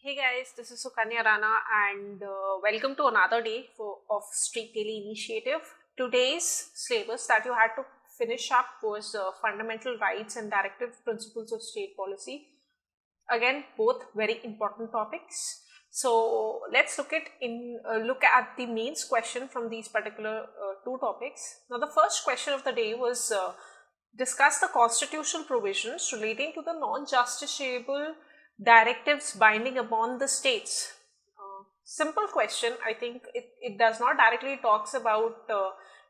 Hey guys, this is Sukanya Rana and welcome to another day of Street Daily Initiative. Today's syllabus that you had to finish up was Fundamental Rights and Directive Principles of State Policy. Again, both very important topics. So let's look at the mains question from these particular two topics. Now, the first question of the day was discuss the constitutional provisions relating to the non-justiciable directives binding upon the states. Simple question. I think it does not directly talks about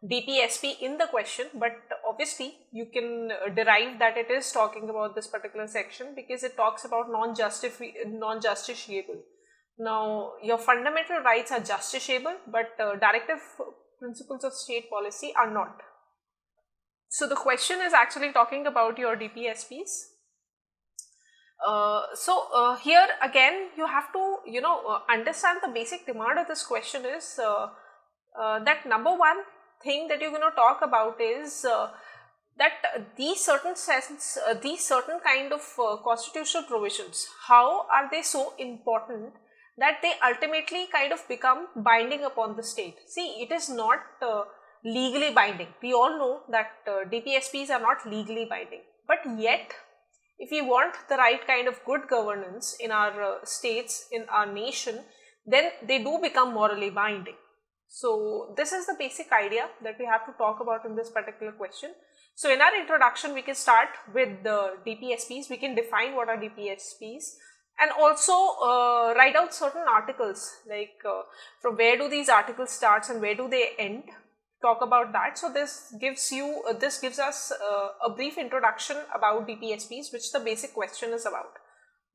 DPSP in the question, but obviously you can derive that it is talking about this particular section because it talks about non-justiciable. Now, your fundamental rights are justiciable, but directive principles of state policy are not. So the question is actually talking about your DPSPs. Here again you have to understand the basic demand of this question is that number one thing that you're going to talk about is that these certain kind of constitutional provisions, how are they so important that they ultimately kind of become binding upon the state. See, it is not legally binding. We all know that DPSPs are not legally binding, but yet if we want the right kind of good governance in our states, in our nation, then they do become morally binding. So this is the basic idea that we have to talk about in this particular question. So in our introduction, we can start with the DPSPs. We can define what are DPSPs and also write out certain articles like from where do these articles start and where do they end. Talk about that. So this gives us a brief introduction about DPSPs, which the basic question is about.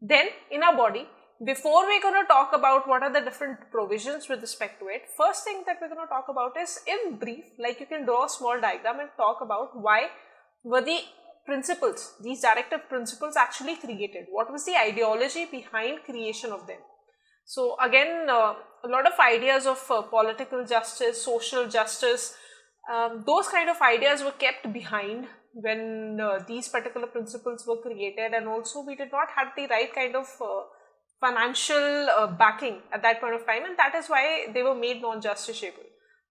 Then in our body, before we're going to talk about what are the different provisions with respect to it, first thing that we're going to talk about is in brief, like you can draw a small diagram and talk about why were the principles, these directive principles actually created. What was the ideology behind creation of them? So again, a lot of ideas of political justice, social justice, those kind of ideas were kept behind when these particular principles were created, and also we did not have the right kind of financial backing at that point of time, and that is why they were made non-justiciable.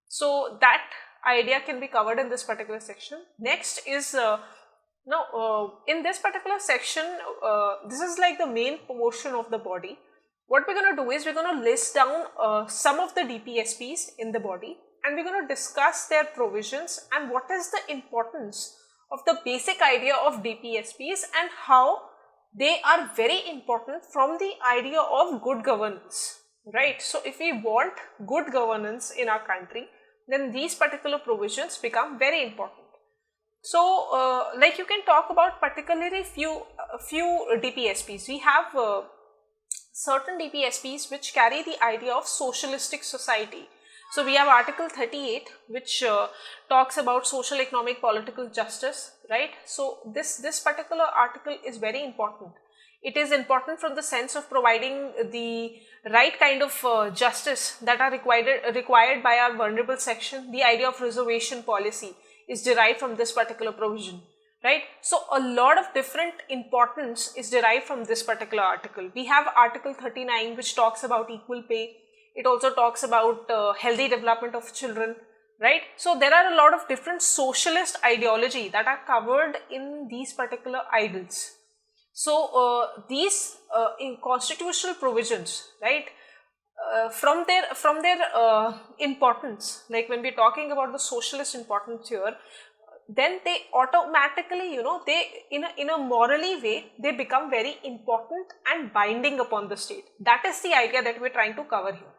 So that idea can be covered in this particular section. Next is in this particular section, this is like the main portion of the body. What we're going to do is we're going to list down some of the DPSPs in the body, and we're going to discuss their provisions and what is the importance of the basic idea of DPSPs and how they are very important from the idea of good governance, right? So if we want good governance in our country, then these particular provisions become very important. So like you can talk about particularly few DPSPs. We have certain DPSPs which carry the idea of socialistic society. So we have Article 38 which talks about social, economic, political justice, right? So this particular article is very important. It is important from the sense of providing the right kind of justice that are required by our vulnerable section. The idea of reservation policy is derived from this particular provision. Right. So a lot of different importance is derived from this particular article. We have Article 39 which talks about equal pay. It also talks about healthy development of children, right? So there are a lot of different socialist ideology that are covered in these particular ideals. So these in constitutional provisions, right? From their importance, like when we're talking about the socialist importance here, then they automatically, they in a morally way, they become very important and binding upon the state. That is the idea that we're trying to cover here.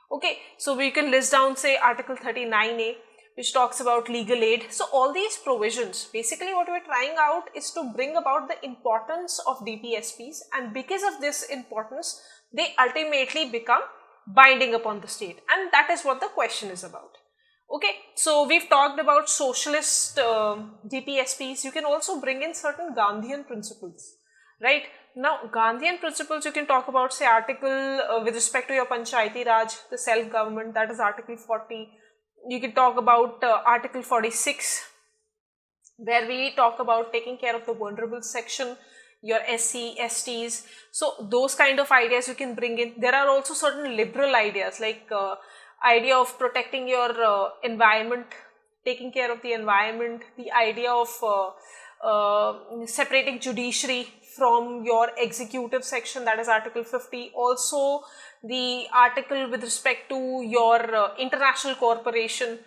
Okay, so we can list down, say, Article 39A, which talks about legal aid. So all these provisions, basically what we're trying out is to bring about the importance of DPSPs, and because of this importance, they ultimately become binding upon the state, and that is what the question is about. Okay, so we've talked about socialist DPSPs. You can also bring in certain Gandhian principles, right? Now, Gandhian principles you can talk about, say, article with respect to your Panchayati Raj, the self-government, that is Article 40. You can talk about Article 46, where we talk about taking care of the vulnerable section. your SC, STs. So those kind of ideas you can bring in. There are also certain liberal ideas like idea of protecting your environment, taking care of the environment, the idea of separating judiciary from your executive section, that is Article 50. Also the article with respect to your international corporation,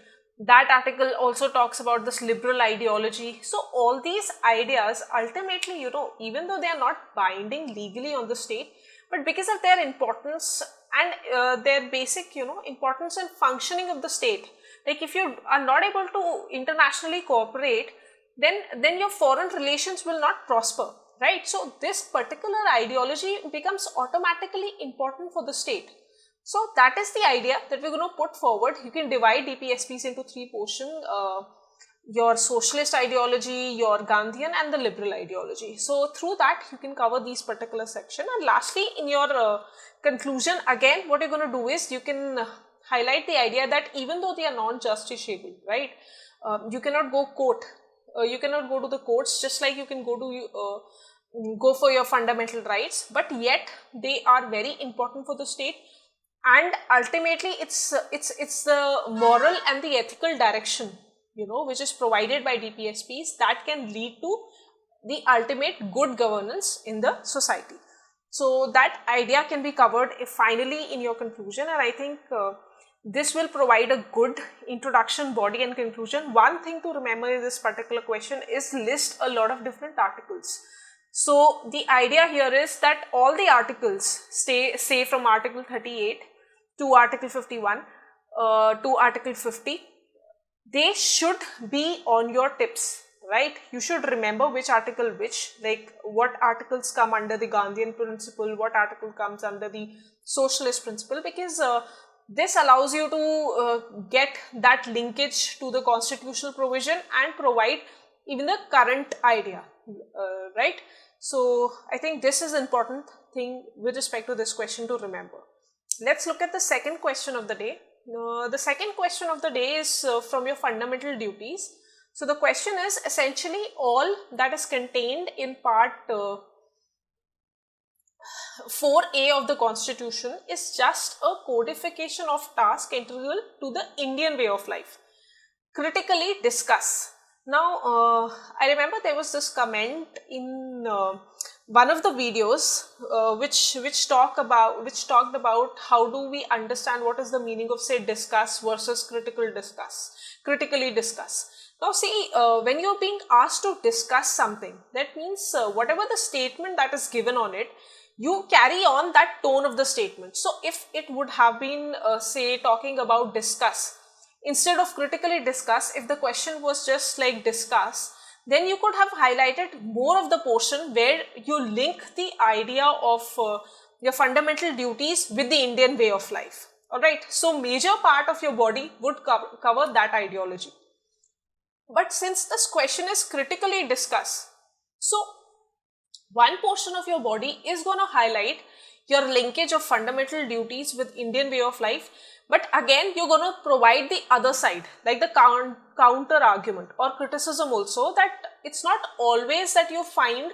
that article also talks about this liberal ideology. So all these ideas ultimately, even though they are not binding legally on the state, but because of their importance and their basic, importance and functioning of the state, like if you are not able to internationally cooperate, then your foreign relations will not prosper, right? So this particular ideology becomes automatically important for the state. So that is the idea that we're going to put forward. You can divide DPSPs into three portions, your socialist ideology, your Gandhian and the liberal ideology. So through that you can cover these particular section. And lastly, in your conclusion, again what you're going to do is you can highlight the idea that even though they are non-justiciable, right, you cannot go court, you cannot go to the courts, just like you can go to go for your fundamental rights, but yet they are very important for the state. And ultimately it's the moral and the ethical direction, which is provided by DPSPs, that can lead to the ultimate good governance in the society. So that idea can be covered finally in your conclusion, and I think this will provide a good introduction, body and conclusion. One thing to remember in this particular question is list a lot of different articles. So the idea here is that all the articles, say from Article 38 to Article 51 to Article 50, they should be on your tips, right? You should remember which article which, like what articles come under the Gandhian principle, what article comes under the socialist principle, because this allows you to get that linkage to the constitutional provision and provide even the current idea, right? So I think this is an important thing with respect to this question to remember. Let's look at the second question of the day. The second question of the day is from your fundamental duties. So the question is essentially all that is contained in part 4A of the Constitution is just a codification of task integral to the Indian way of life. Critically discuss. Now, I remember there was this comment in one of the videos which talked about how do we understand what is the meaning of, say, discuss versus critically discuss. Now see, when you're being asked to discuss something, that means whatever the statement that is given on it, you carry on that tone of the statement. So if it would have been say talking about discuss, instead of critically discuss, if the question was just like discuss, then you could have highlighted more of the portion where you link the idea of your fundamental duties with the Indian way of life. Alright, so major part of your body would cover that ideology. But since this question is critically discuss, so one portion of your body is going to highlight your linkage of fundamental duties with Indian way of life, but again you're going to provide the other side, like the counter argument or criticism also, that it's not always that you find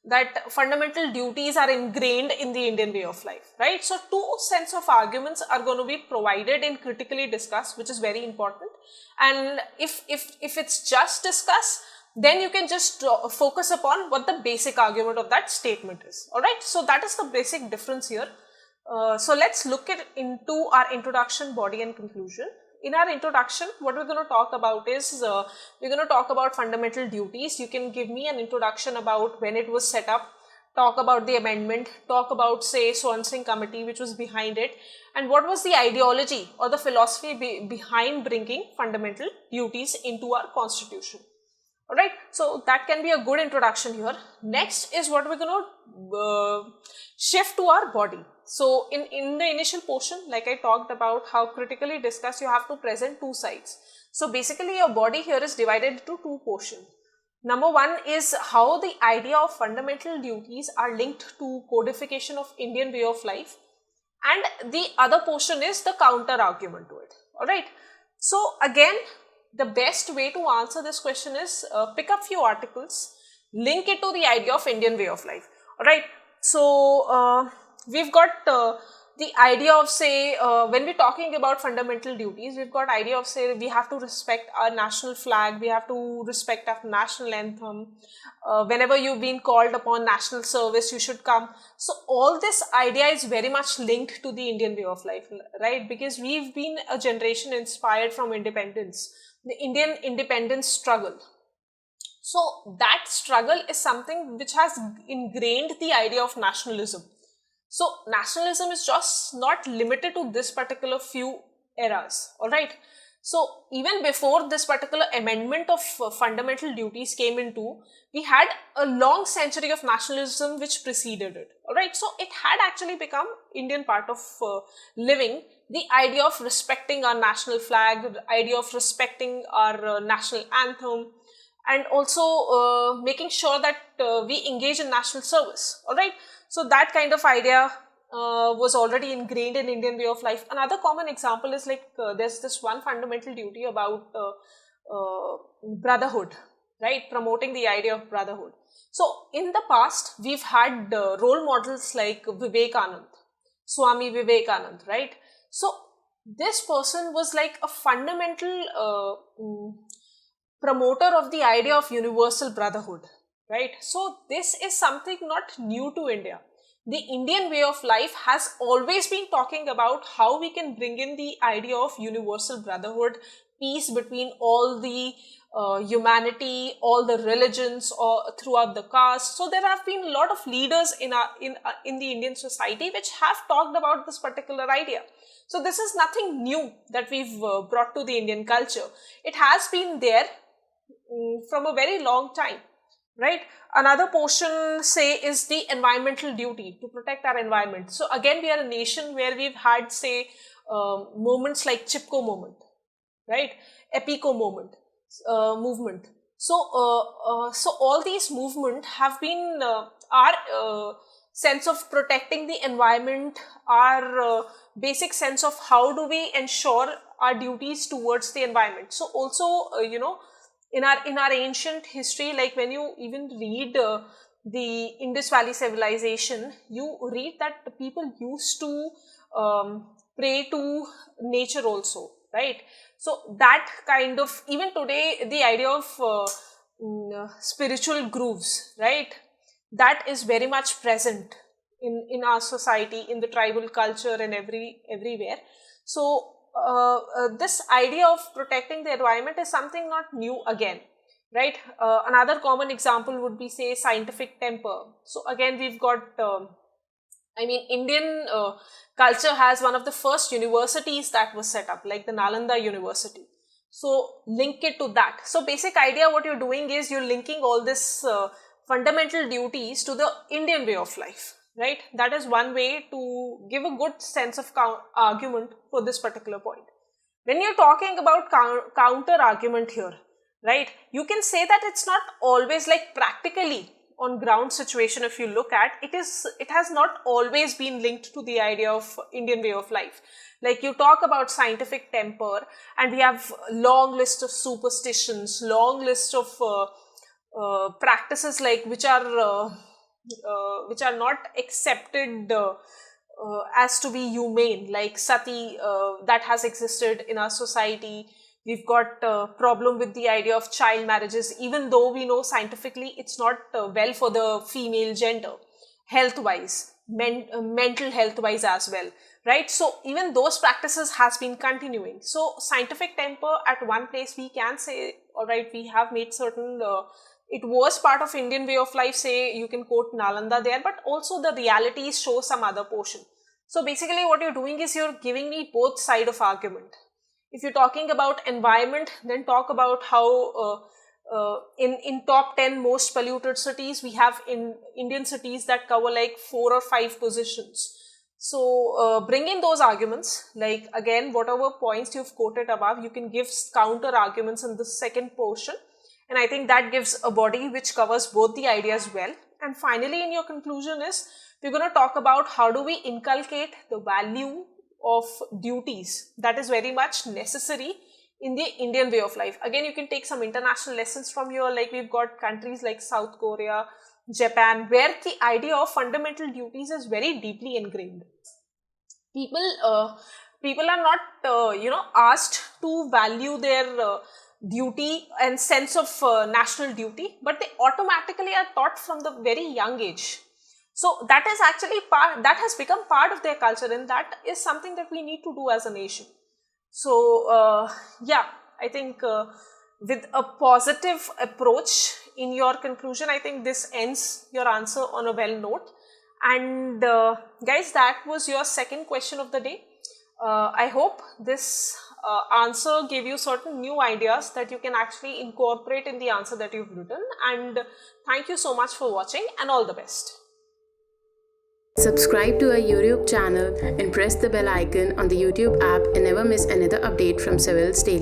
that fundamental duties are ingrained in the Indian way of life, right? So two sets of arguments are going to be provided in critically discuss, which is very important. And if it's just discuss, then you can just focus upon what the basic argument of that statement is. Alright, so that is the basic difference here. So let's look into our introduction, body and conclusion. In our introduction, what we're going to talk about is, we're going to talk about fundamental duties. You can give me an introduction about when it was set up, talk about the amendment, talk about, say, Swan Singh committee which was behind it, and what was the ideology or the philosophy behind bringing fundamental duties into our constitution. Alright, so that can be a good introduction here. Next is what we're going to shift to our body. So in the initial portion, like I talked about how critically discuss, you have to present two sides. So basically your body here is divided into two portions. Number one is how the idea of fundamental duties are linked to codification of Indian way of life, and the other portion is the counter argument to it. Alright, so again, the best way to answer this question is pick up few articles, link it to the idea of Indian way of life. All right. So we've got the idea of, say, when we're talking about fundamental duties, we've got idea of, say, we have to respect our national flag, we have to respect our national anthem. Whenever you've been called upon national service, you should come. So all this idea is very much linked to the Indian way of life, right? Because we've been a generation inspired from independence, the Indian independence struggle. So that struggle is something which has ingrained the idea of nationalism. So nationalism is just not limited to this particular few eras, all right? So even before this particular amendment of fundamental duties came into, we had a long century of nationalism which preceded it, all right? So it had actually become Indian part of living, the idea of respecting our national flag, the idea of respecting our national anthem, and also making sure that we engage in national service, all right? So that kind of idea was already ingrained in Indian way of life. Another common example is like there's this one fundamental duty about brotherhood, right? Promoting the idea of brotherhood. So in the past, we've had role models like Vivekanand, Swami Vivekanand, right? So this person was like a fundamental promoter of the idea of universal brotherhood, right? So this is something not new to India. The Indian way of life has always been talking about how we can bring in the idea of universal brotherhood, peace between all the humanity, all the religions, or throughout the caste. So there have been a lot of leaders in the Indian society which have talked about this particular idea. So this is nothing new that we've brought to the Indian culture. It has been there from a very long time, right? Another portion, say, is the environmental duty to protect our environment. So again, we are a nation where we've had, say, moments like Chipko movement, right? Epico movement. So all these movements have been our sense of protecting the environment, our basic sense of how do we ensure our duties towards the environment. So also, in our ancient history, like when you even read the Indus Valley civilization, you read that the people used to pray to nature also, right? So that kind of, even today, the idea of spiritual grooves, right, that is very much present in our society, in the tribal culture and everywhere. So this idea of protecting the environment is something not new again, right? Another common example would be, say, scientific temper. So again, we've got, Indian culture has one of the first universities that was set up, like the Nalanda University. So link it to that. So basic idea, what you're doing is you're linking all this fundamental duties to the Indian way of life, right? That is one way to give a good sense of argument for this particular point. When you're talking about counter argument here, right, you can say that it's not always like practically on ground situation. If you look at it, it has not always been linked to the idea of Indian way of life. Like you talk about scientific temper, and we have long list of superstitions, long list of practices like which are not accepted as to be humane, like sati, that has existed in our society. We've got a problem with the idea of child marriages, even though we know scientifically it's not well for the female gender, health-wise, mental health-wise as well, right? So even those practices has been continuing. So scientific temper, at one place we can say, all right, we have made certain, it was part of Indian way of life, say you can quote Nalanda there, but also the realities show some other portion. So basically what you're doing is you're giving me both side of argument. If you're talking about environment, then talk about how in top 10 most polluted cities, we have in Indian cities that cover like 4 or 5 positions. So bring in those arguments, like again, whatever points you've quoted above, you can give counter arguments in the second portion. And I think that gives a body which covers both the ideas well. And finally, in your conclusion is, we're going to talk about how do we inculcate the value of duties that is very much necessary in the Indian way of life. Again, you can take some international lessons from here, like we've got countries like South Korea, Japan, where the idea of fundamental duties is very deeply ingrained. People are not asked to value their duty and sense of national duty, but they automatically are taught from the very young age. So that is actually that has become part of their culture, and that is something that we need to do as a nation. So yeah, I think with a positive approach in your conclusion, I think this ends your answer on a well note. And guys, that was your second question of the day. I hope this answer gave you certain new ideas that you can actually incorporate in the answer that you've written. And thank you so much for watching, and all the best. Subscribe to our YouTube channel and press the bell icon on the YouTube app and never miss another update from Civil's Daily.